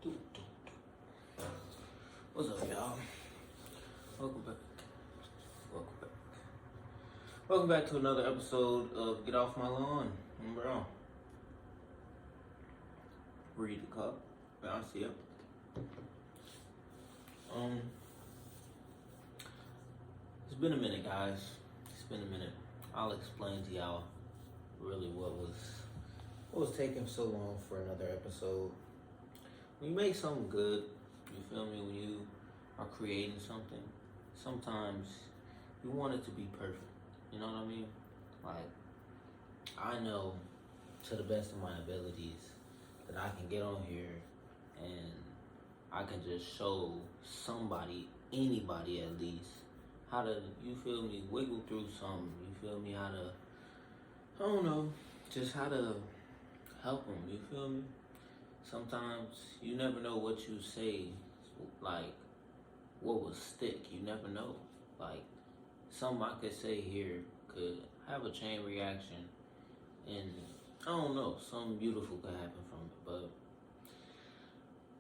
Do, do, do. What's up, y'all? Welcome back. Welcome back. Welcome back to another episode of Get Off My Lawn. Bro. Read the cup. I see it. It's been a minute, guys. It's been a minute. I'll explain to y'all really what was taking so long for another episode. When you make something good, you feel me? When you are creating something, sometimes you want it to be perfect. You know what I mean? Like, I know to the best of my abilities that I can get on here and I can just show somebody, anybody at least, how to, you feel me, wiggle through something. You feel me? How to, I don't know, just how to help them. You feel me? Sometimes you never know what you say, like, what will stick. You never know. Like, something I could say here could have a chain reaction, and I don't know, something beautiful could happen from it. But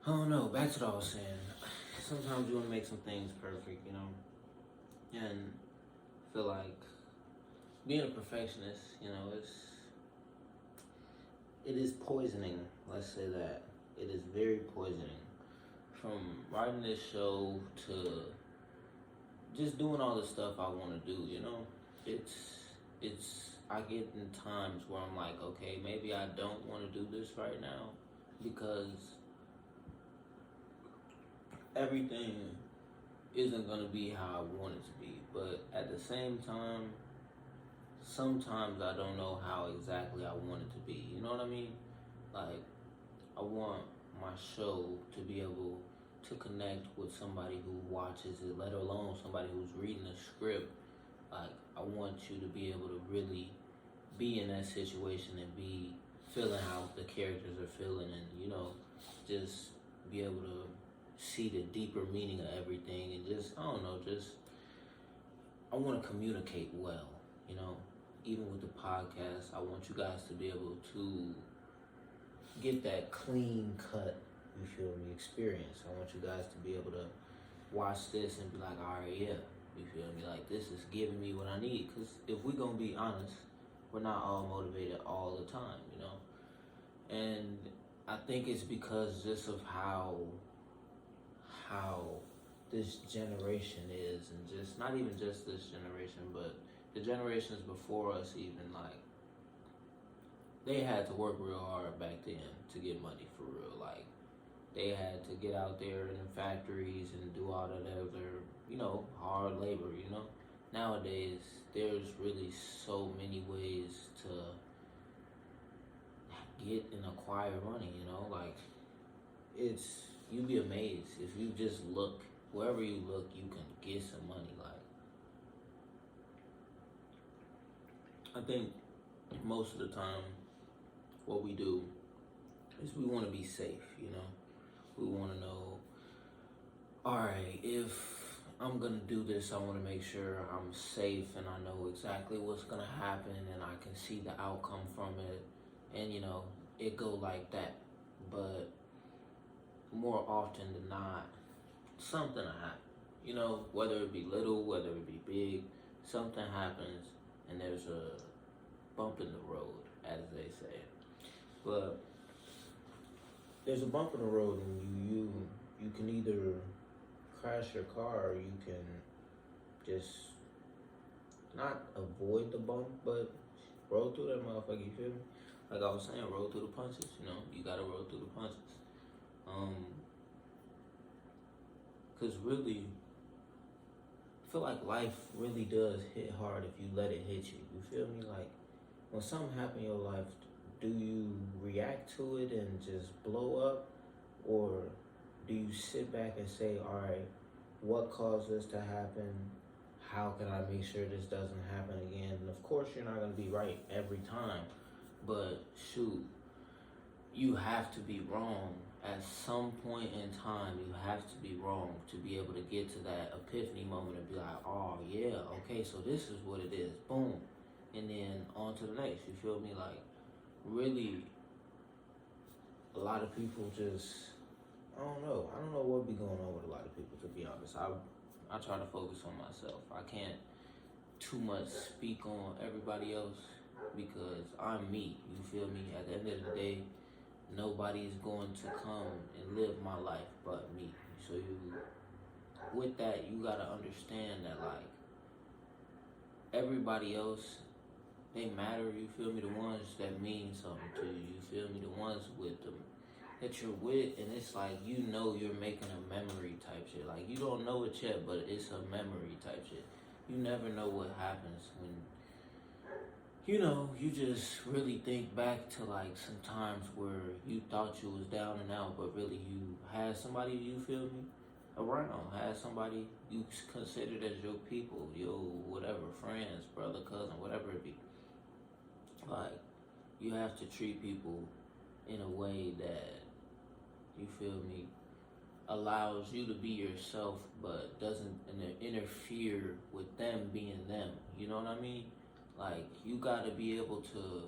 I don't know. Back to what I was saying. Sometimes you want to make some things perfect, you know, and I feel like being a perfectionist, you know, it is poisoning. Let's say that it is very poisoning. From writing this show to just doing all the stuff I want to do, you know, I get in times where I'm like, okay, maybe I don't want to do this right now because everything isn't going to be how I want it to be. But at the same time, sometimes I don't know how exactly I want it to be. You know what I mean? Like, I want my show to be able to connect with somebody who watches it, let alone somebody who's reading the script. Like, I want you to be able to really be in that situation and be feeling how the characters are feeling, and, you know, just be able to see the deeper meaning of everything, and just, I don't know, just, I want to communicate well, you know. Even with the podcast, I want you guys to be able to get that clean cut, you feel me, experience. I want you guys to be able to watch this and be like, all right, yeah, you feel me, like, this is giving me what I need. Because if we're going to be honest, we're not all motivated all the time, you know. And I think it's because just of how this generation is, and just not even just this generation, but the generations before us, even, like, they had to work real hard back then to get money, for real. Like, they had to get out there in the factories and do all that other, you know, hard labor, you know. Nowadays, there's really so many ways to get and acquire money, you know. Like, you'd be amazed. If you just look, wherever you look, you can get some money. Like, I think most of the time, what we do is we want to be safe, you know. We want to know, all right, if I'm going to do this, I want to make sure I'm safe and I know exactly what's going to happen and I can see the outcome from it. And, you know, it go like that. But more often than not, something will happen. You know, whether it be little, whether it be big, something happens and there's a bump in the road, as they say. But there's a bump in the road, and you can either crash your car, or you can just not avoid the bump, but roll through that motherfucker. You feel me? Like I was saying, roll through the punches. You know, you gotta roll through the punches. Cause really, I feel like life really does hit hard if you let it hit you. You feel me? Like, when something happens in your life, do you react to it and just blow up? Or do you sit back and say, all right, what caused this to happen? How can I make sure this doesn't happen again? And of course, you're not going to be right every time. But shoot, you have to be wrong. At some point in time, you have to be wrong to be able to get to that epiphany moment and be like, oh, yeah, okay, so this is what it is. Boom. And then on to the next. You feel me? Like, really, a lot of people just I don't know what be going on with a lot of people, to be honest. I try to focus on myself. I can't too much speak on everybody else because I'm me. You feel me? At the end of the day, nobody's going to come and live my life but me. So with that, you gotta understand that like everybody else, they matter. You feel me? The ones that mean something to you. You feel me? The ones with them that you're with, and it's like you're making a memory type shit. Like you don't know it yet, but it's a memory type shit. You never know what happens when you just really think back to like some times where you thought you was down and out, but really you had somebody, you feel me, around, had somebody you considered as your people, your whatever, friends, brother, cousin, whatever it be. Like, you have to treat people in a way that, you feel me, allows you to be yourself, but doesn't interfere with them being them. You know what I mean? Like, you gotta be able to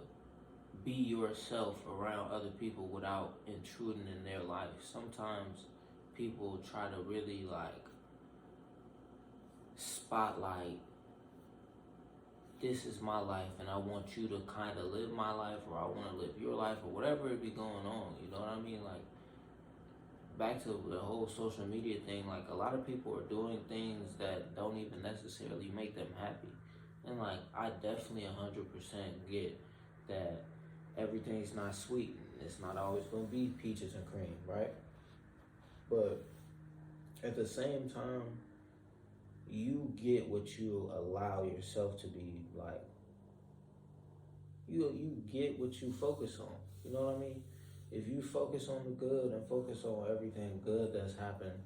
be yourself around other people without intruding in their life. Sometimes people try to really like spotlight, this is my life and I want you to kind of live my life, or I want to live your life, or whatever it be going on. You know what I mean? Like, back to the whole social media thing, like a lot of people are doing things that don't even necessarily make them happy. And like, I definitely 100% get that everything's not sweet. It's not always going to be peaches and cream, right? But at the same time, you get what you allow yourself to be. Like, you get what you focus on. You know what I mean? If you focus on the good and focus on everything good that's happened,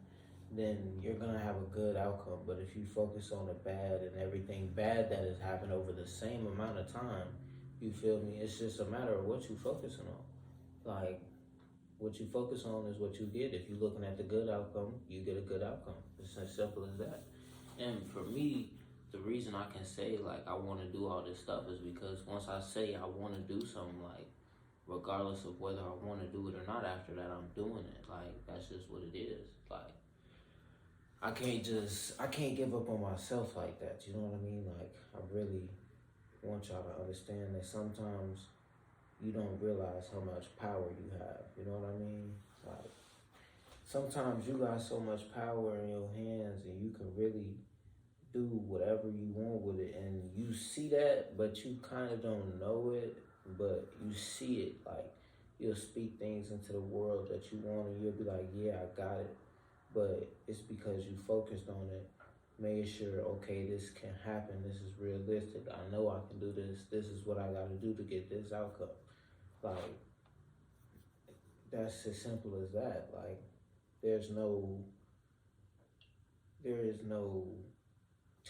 then you're gonna have a good outcome. But if you focus on the bad and everything bad that has happened over the same amount of time, you feel me? It's just a matter of what you focusing on. Like, what you focus on is what you get. If you're looking at the good outcome, you get a good outcome. It's as simple as that. And for me, the reason I can say like I want to do all this stuff is because once I say I want to do something, like regardless of whether I want to do it or not, after that I'm doing it. Like, that's just what it is. Like, I can't give up on myself like that. You know what I mean? Like, I really want y'all to understand that sometimes you don't realize how much power you have. You know what I mean? Like, sometimes you got so much power in your hands and you can really do whatever you want with it, and you see that, but you kind of don't know it, but you see it. Like, you'll speak things into the world that you want, and you'll be like, yeah, I got it. But it's because you focused on it, making sure, okay, this can happen, this is realistic, I know I can do this, this is what I gotta do to get this outcome. Like, that's as simple as that. Like, there's no there is no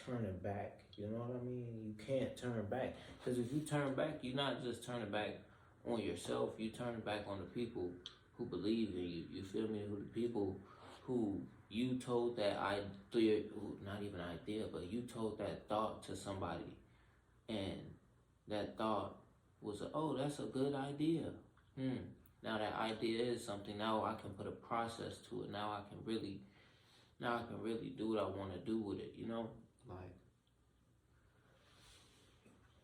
turning back. You know what I mean? You can't turn back, because if you turn back, you're not just turning back on yourself. You turn back on the people who believe in you. You feel me? Who the people who you told that idea, not even idea, but you told that thought to somebody, and that thought was, oh, that's a good idea. Now that idea is something. Now I can put a process to it. Now I can really do what I want to do with it. You know, like,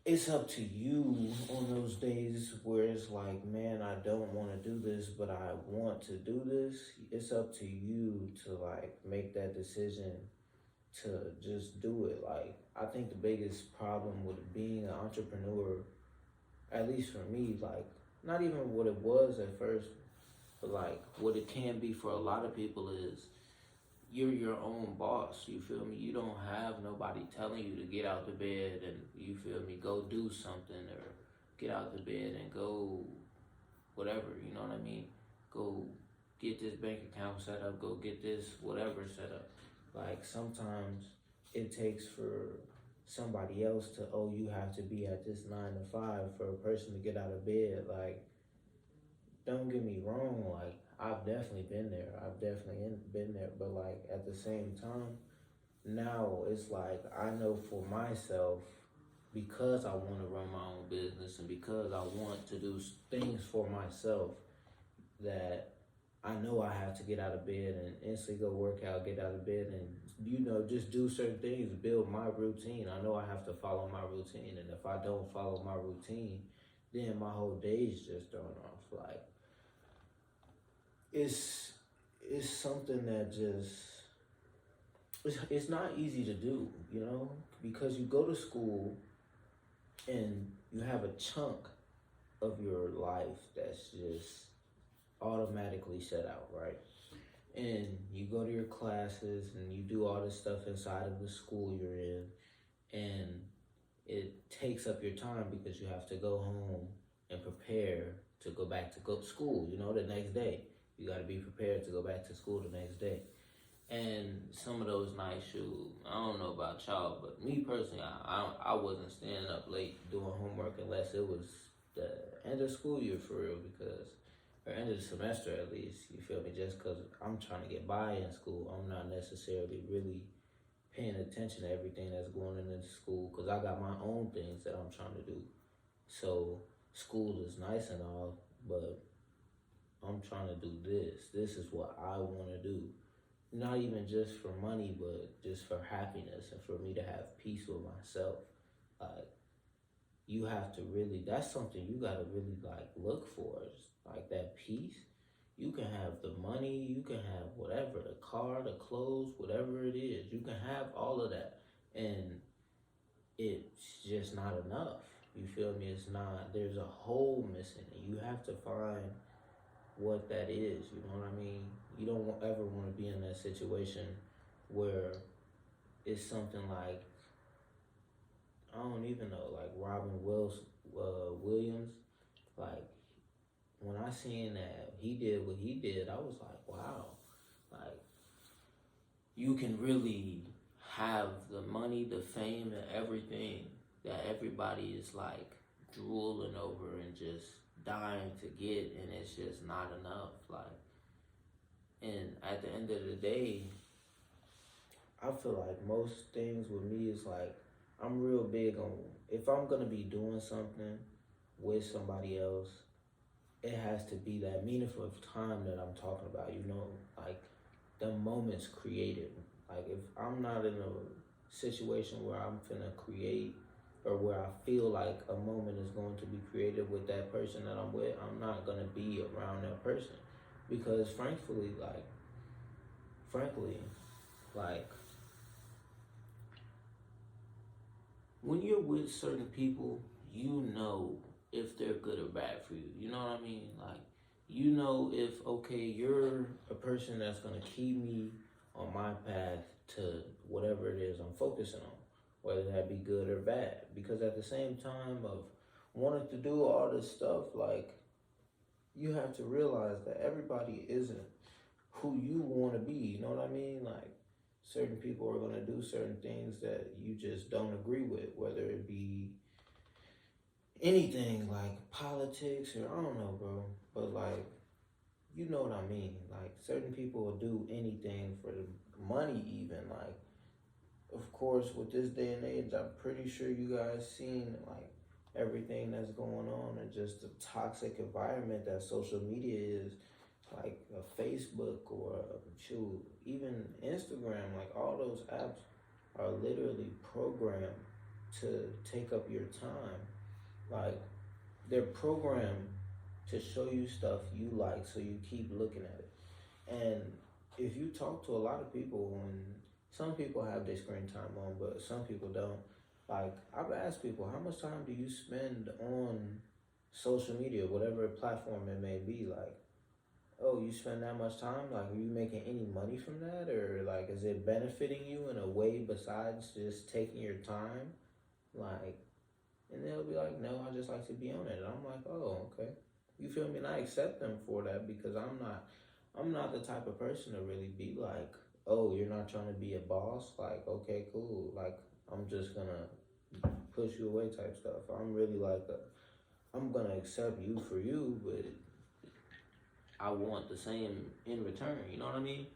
it's up to you on those days where it's like, man, I don't want to do this, but I want to do this. It's up to you to like make that decision to just do it. Like, I think the biggest problem with being an entrepreneur, at least for me, like, not even what it was at first, but like what it can be for a lot of people is, you're your own boss. You feel me? You don't have nobody telling you to get out the bed and, you feel me, go do something, or get out the bed and go whatever. You know what I mean? Go get this bank account set up. Go get this whatever set up. Like, sometimes it takes for somebody else to, oh, you have to be at this 9 to 5 for a person to get out of bed. Like, don't get me wrong, like, I've definitely been there. I've definitely been there. But, like, at the same time, now it's like, I know for myself, because I want to run my own business and because I want to do things for myself, that I know I have to get out of bed and instantly go work out, get out of bed and, just do certain things, build my routine. I know I have to follow my routine. And if I don't follow my routine, then my whole day's just thrown off. Like, it's, it's something that just, it's not easy to do, because you go to school and you have a chunk of your life that's just automatically set out, right? And you go to your classes and you do all this stuff inside of the school you're in, and it takes up your time because you have to go home and prepare to go back to school, the next day. You got to be prepared to go back to school the next day. And some of those nights, I don't know about y'all, but me personally, I wasn't staying up late doing homework unless it was the end of school year for real, or end of the semester at least, you feel me? Just because I'm trying to get by in school, I'm not necessarily really paying attention to everything that's going on in school because I got my own things that I'm trying to do. So school is nice and all, but I'm trying to do this. This is what I want to do. Not even just for money, but just for happiness and for me to have peace with myself. Like, you have to really, that's something you got to really like look for. It's like that peace. You can have the money, you can have whatever, the car, the clothes, whatever it is. You can have all of that. And it's just not enough. You feel me? It's not, there's a hole missing. And you have to find what that is, you know what I mean? You don't ever want to be in that situation where it's something like, I don't even know, like Williams. Like, when I seen that he did what he did, I was like, wow. Like, you can really have the money, the fame, and everything that everybody is like drooling over and just dying to get, and it's just not enough. Like, and at the end of the day, I feel like most things with me is like, I'm real big on, if I'm gonna be doing something with somebody else, it has to be that meaningful time that I'm talking about, like the moments created. Like, if I'm not in a situation where I'm finna create or where I feel like a moment is going to be created with that person that I'm with, I'm not gonna be around that person. Because frankly, when you're with certain people, you know if they're good or bad for you. You know what I mean? Like, if, okay, you're a person that's going to keep me on my path to whatever it is I'm focusing on, whether that be good or bad. Because at the same time of wanting to do all this stuff, like, you have to realize that everybody isn't who you want to be. You know what I mean? Like, certain people are going to do certain things that you just don't agree with, whether it be anything like politics or I don't know, bro. But like, you know what I mean? Like, certain people will do anything for the money, even. Like, of course, with this day and age, I'm pretty sure you guys seen like everything that's going on and just the toxic environment that social media is. Like a Facebook or even Instagram, like all those apps are literally programmed to take up your time. Like, they're programmed to show you stuff you like, so you keep looking at it. And if you talk to a lot of people, and some people have their screen time on, but some people don't. Like, I've asked people, how much time do you spend on social media, whatever platform it may be? Like, oh, you spend that much time? Like, are you making any money from that? Or, like, is it benefiting you in a way besides just taking your time? Like, and they'll be like, no, I just like to be on it. And I'm like, oh, okay. You feel me? And I accept them for that because I'm not the type of person to really be like, oh, you're not trying to be a boss? Like, okay, cool. Like, I'm just gonna push you away type stuff. I'm really like, I'm gonna accept you for you, but I want the same in return. You know what I mean?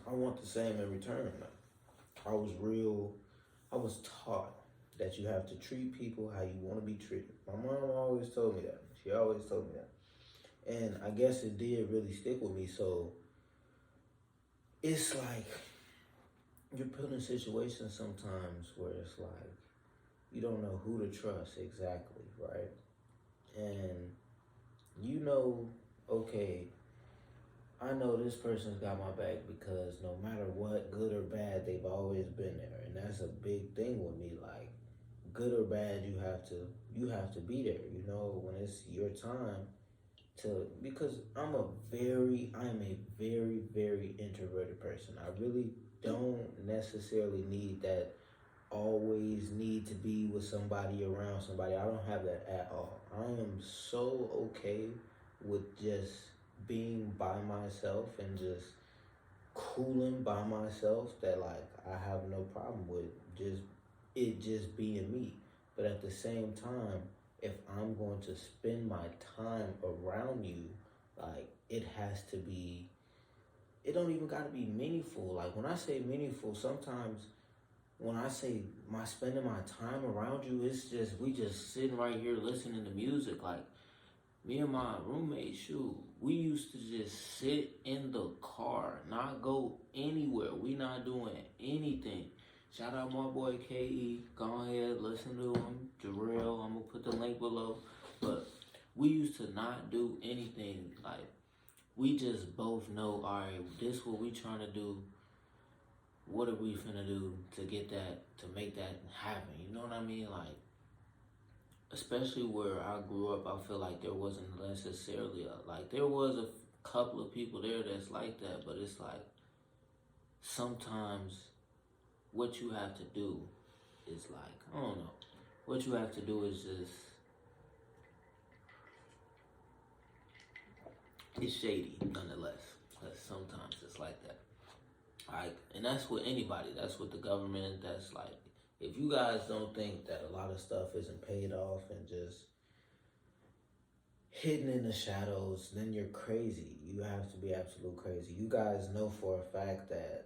I want the same in return. I was taught that you have to treat people how you want to be treated. My mom always always told me that. She always told me that. And I guess it did really stick with me. So it's like you're put in situations sometimes where it's like you don't know who to trust exactly, right? And you know, okay, I know this person's got my back because no matter what, good or bad, they've always been there. And that's a big thing with me. Like, good or bad, you have to be there, when it's your time because I am a very, very introverted person. I really don't necessarily need that always need to be with somebody around somebody. I don't have that at all. I am so okay with just being by myself and just cooling by myself that like I have no problem with just being me. But at the same time, if I'm going to spend my time around you, like it don't even gotta be meaningful. Like when I say meaningful, sometimes when I say my spending my time around you, it's just we just sitting right here listening to music. Like me and my roommate, shoot, we used to just sit in the car, not go anywhere. We not doing anything. Shout out my boy KE. Go ahead, listen to him. Jarrell, I'm gonna put the link below. But we used to not do anything. Like we just both know, all right, this what we trying to do. What are we finna do to get that, to make that happen? You know what I mean? Like, especially where I grew up, I feel like there wasn't necessarily like there was a couple of people there that's like that, but it's like sometimes what you have to do is like, I don't know, what you have to do is just, it's shady nonetheless, because sometimes it's like that. Like, and that's with anybody. That's with the government. That's like, if you guys don't think that a lot of stuff isn't paid off and just hidden in the shadows, then you're crazy. You have to be absolute crazy. You guys know for a fact that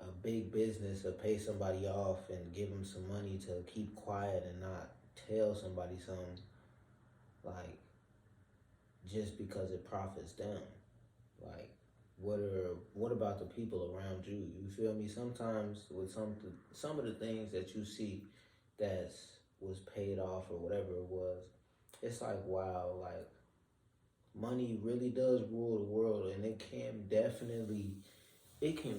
a big business will pay somebody off and give them some money to keep quiet and not tell somebody something, like, just because it profits them. Like, what about the people around you? You feel me? Sometimes with some of the things that you see that was paid off or whatever it was, it's like, wow, like money really does rule the world, and it can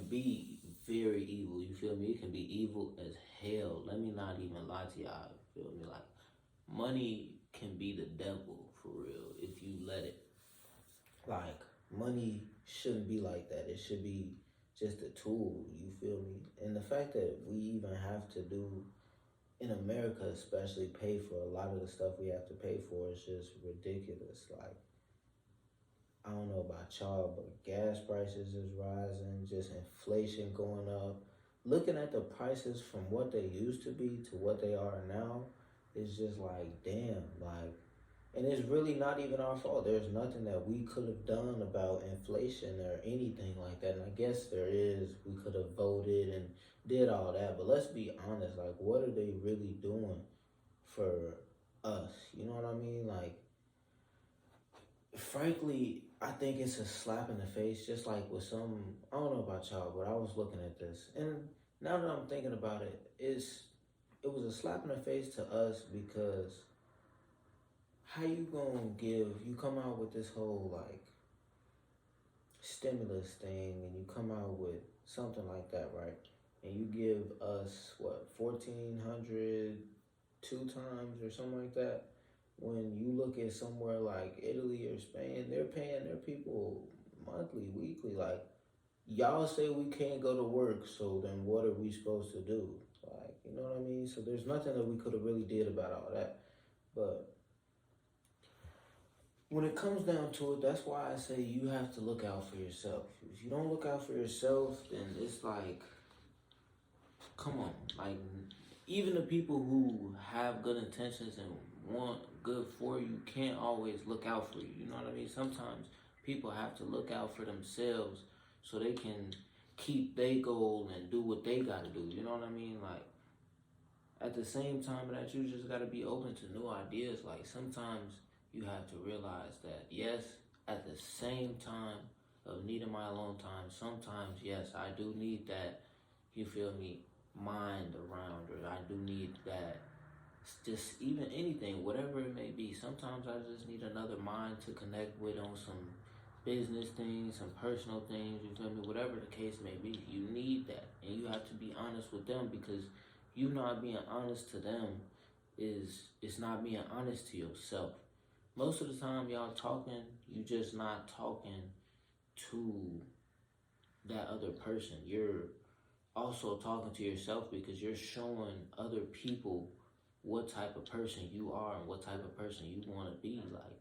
be very evil. You feel me? It can be evil as hell. Let me not even lie to y'all. You feel me? Like money can be the devil for real if you let it. Like money shouldn't be like that. It should be just a tool. You feel me? And the fact that we even have to do in America, especially, pay for a lot of the stuff we have to pay for is just ridiculous. Like I don't know about y'all, but gas prices is rising, just inflation going up. Looking at the prices from what they used to be to what they are now, it's just like, damn, like, and it's really not even our fault. There's nothing that we could have done about inflation or anything like that. And I guess there is. We could have voted and did all that. But let's be honest, like, what are they really doing for us? You know what I mean? Like, frankly, I think it's a slap in the face, just like with some, I don't know about y'all, but I was looking at this. And now that I'm thinking about it, it was a slap in the face to us because how you gonna you come out with this whole like stimulus thing and you come out with something like that, right? And you give us what, 1,400 two times or something like that. When you look at somewhere like Italy or Spain, they're paying their people monthly, weekly. Like, y'all say we can't go to work, so then what are we supposed to do? Like, you know what I mean? So there's nothing that we could have really did about all that. But when it comes down to it, that's why I say you have to look out for yourself. If you don't look out for yourself, then it's like, come on. Like, even the people who have good intentions and want good for you can't always look out for you. You know what I mean? Sometimes people have to look out for themselves so they can keep their goal and do what they got to do. You know what I mean? Like, at the same time that you just got to be open to new ideas. Like sometimes you have to realize that yes, at the same time of needing my alone time, sometimes yes, I do need that, you feel me, mind around, or I do need that, just even anything, whatever it may be. Sometimes I just need another mind to connect with on some business things, some personal things, you feel me? Whatever the case may be, you need that. And you have to be honest with them, because you not being honest to them is it's not being honest to yourself. Most of the time y'all talking, you just not talking to that other person. You're also talking to yourself, because you're showing other people what type of person you are and what type of person you want to be. Like,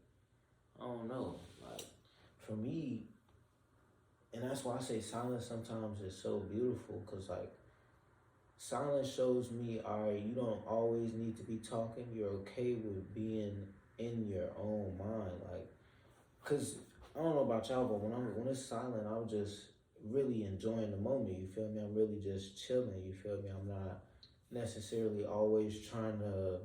I don't know. Like, for me, and that's why I say silence sometimes is so beautiful, because, like, silence shows me, all right, you don't always need to be talking. You're okay with being in your own mind. Like, because I don't know about y'all, but when it's silent, I'm just really enjoying the moment. You feel me? I'm really just chilling. You feel me? I'm not necessarily always trying to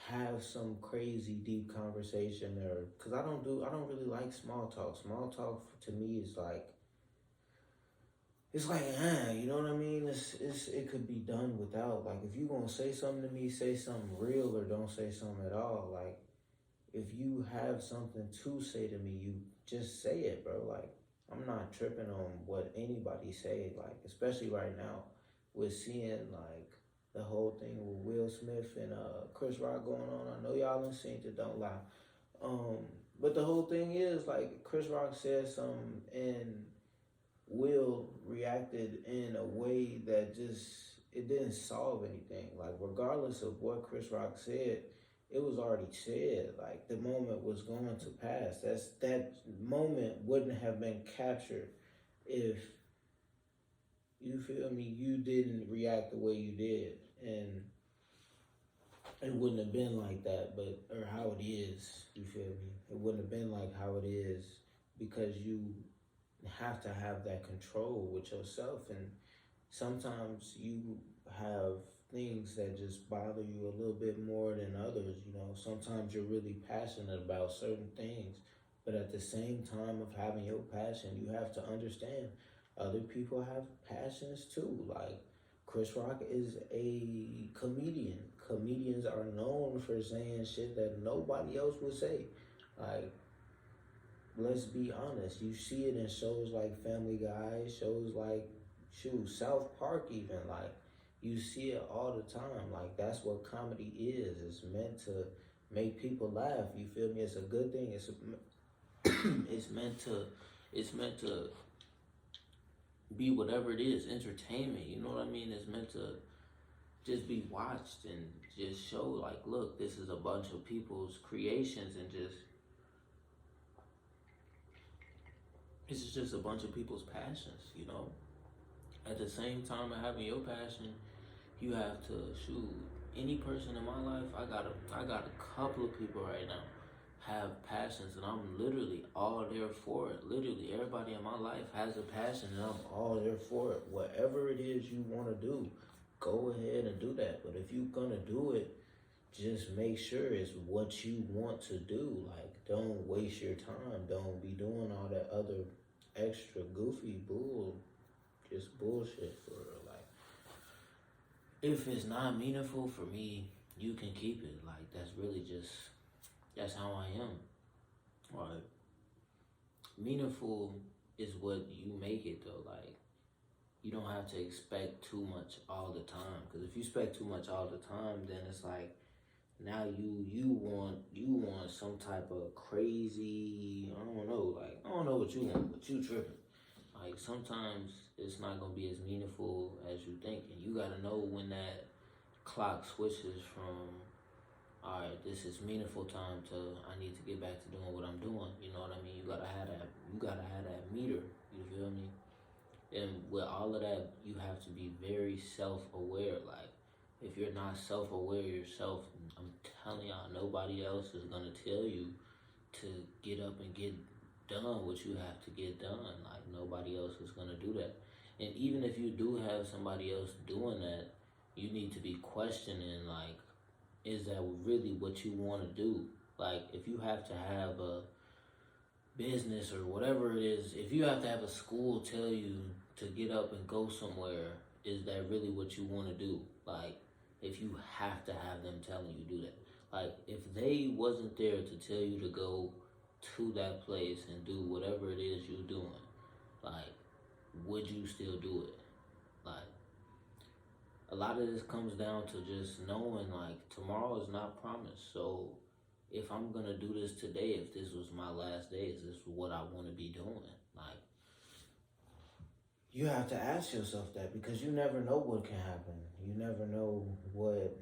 have some crazy deep conversation, or because I don't really like small talk. Small talk to me is like, it's like, you know what I mean? It could be done without. Like, if you gonna say something to me, say something real, or don't say something at all. Like, if you have something to say to me, you just say it, bro. Like, I'm not tripping on what anybody say. Like, especially right now with seeing like the whole thing with Will Smith and Chris Rock going on. I know y'all done seen it, don't lie. But the whole thing is like Chris Rock said something and Will reacted in a way that just it didn't solve anything. Like, regardless of what Chris Rock said, it was already said. Like, the moment was going to pass. That moment wouldn't have been captured if, you feel me, you didn't react the way you did, and it wouldn't have been like that. But or how it is, you feel me? It wouldn't have been like how it is, because you have to have that control with yourself. And sometimes you have things that just bother you a little bit more than others. You know, sometimes you're really passionate about certain things, but at the same time of having your passion, you have to understand other people have passions too. Like, Chris Rock is a comedian. Comedians are known for saying shit that nobody else would say. Like, let's be honest. You see it in shows like Family Guy, shows like, shoot, South Park even. Like, you see it all the time. Like, that's what comedy is. It's meant to make people laugh. You feel me? It's a good thing. It's meant to be whatever it is, entertainment. You know what I mean? It's meant to just be watched and just show like, look, this is a bunch of people's creations, and just this is just a bunch of people's passions, you know? At the same time of having your passion, you have to shoot any person in my life. I got a couple of people right now have passions, and I'm literally all there for it. Literally everybody in my life has a passion, and I'm all there for it. Whatever it is you want to do, go ahead and do that. But if you're gonna do it, just make sure it's what you want to do. Like, don't waste your time. Don't be doing all that other extra goofy just bullshit for real. Like, if it's not meaningful for me, you can keep it. Like, that's how I am. Like, meaningful is what you make it though. Like, you don't have to expect too much all the time. Because if you expect too much all the time, then it's like, now you want some type of crazy, I don't know, like, I don't know what you want, but you tripping. Like, sometimes it's not gonna be as meaningful as you think, and you gotta know when that clock switches from, all right, this is meaningful time, to I need to get back to doing what I'm doing. You know what I mean? You gotta have that. You gotta have that meter. You feel me? And with all of that, you have to be very self-aware. Like, if you're not self-aware yourself, I'm telling y'all, nobody else is gonna tell you to get up and get done what you have to get done. Like, nobody else is gonna do that. And even if you do have somebody else doing that, you need to be questioning, like, is that really what you want to do? Like, if you have to have a business or whatever it is, if you have to have a school tell you to get up and go somewhere, is that really what you want to do? Like, if you have to have them telling you to do that. Like, if they wasn't there to tell you to go to that place and do whatever it is you're doing, like, would you still do it? Like, a lot of this comes down to just knowing, like, tomorrow is not promised. So if I'm gonna do this today, if this was my last day, is this what I want to be doing? Like, you have to ask yourself that, because you never know what can happen. You never know what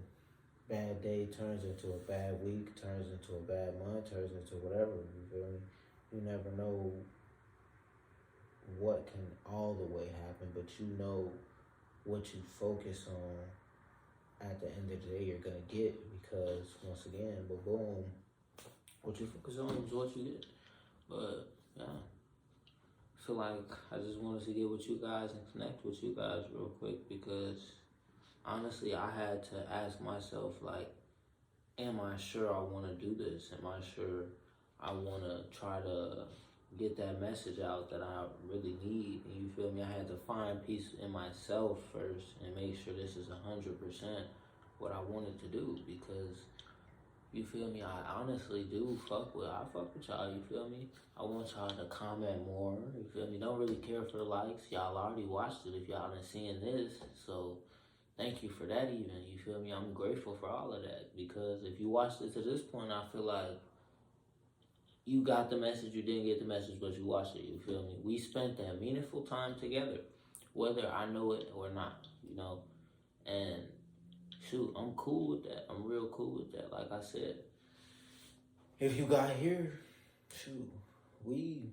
bad day turns into a bad week, turns into a bad month, turns into whatever. You feel me? You never know what can all the way happen, but you know what you focus on at the end of the day you're gonna get, because once again, boom, what you focus on is what you get. But yeah, so like, I just wanted to get with you guys and connect with you guys real quick, because honestly, I had to ask myself, like, am I sure I want to do this? Am I sure I want to try to get that message out that I really need? And you feel me? I had to find peace in myself first and make sure this is 100% what I wanted to do, because you feel me? I honestly do fuck with y'all, you feel me? I want y'all to comment more, you feel me? Don't really care for the likes. Y'all already watched it if y'all done seen this, so thank you for that even, you feel me? I'm grateful for all of that, because if you watched it to this point, I feel like you got the message, you didn't get the message, but you watched it, you feel me? We spent that meaningful time together, whether I know it or not, you know? And shoot, I'm cool with that. I'm real cool with that. Like I said, if you got here, shoot, we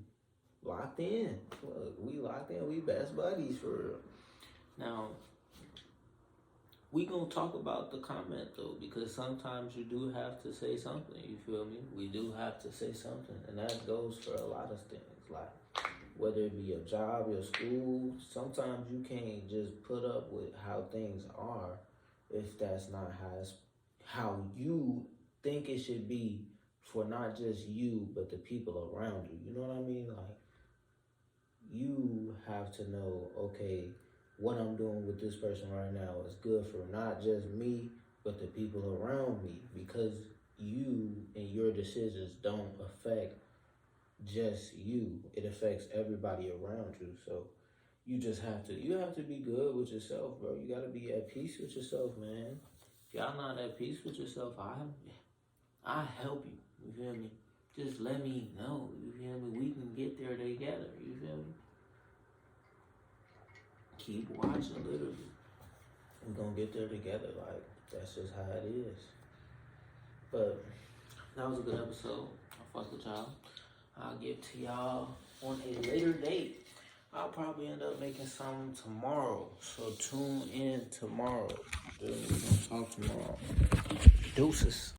locked in. Look, we locked in. We best buddies for real. Now, we gonna talk about the comment though, because sometimes you do have to say something, you feel me? We do have to say something, and that goes for a lot of things, like whether it be your job, your school. Sometimes you can't just put up with how things are if that's not how you think it should be, for not just you, but the people around you. You know what I mean? Like, you have to know, okay, what I'm doing with this person right now is good for not just me, but the people around me, because you and your decisions don't affect just you. It affects everybody around you. So you have to be good with yourself, bro. You gotta be at peace with yourself, man. If y'all not at peace with yourself, I help you. You feel me? Just let me know. You feel me? We can get there together. You feel me? Keep watching, literally. We're gonna get there together. Like, that's just how it is. But that was a good episode. I fuck with y'all. I'll get to y'all on a later date. I'll probably end up making some tomorrow. So tune in tomorrow. We're gonna talk tomorrow. Deuces.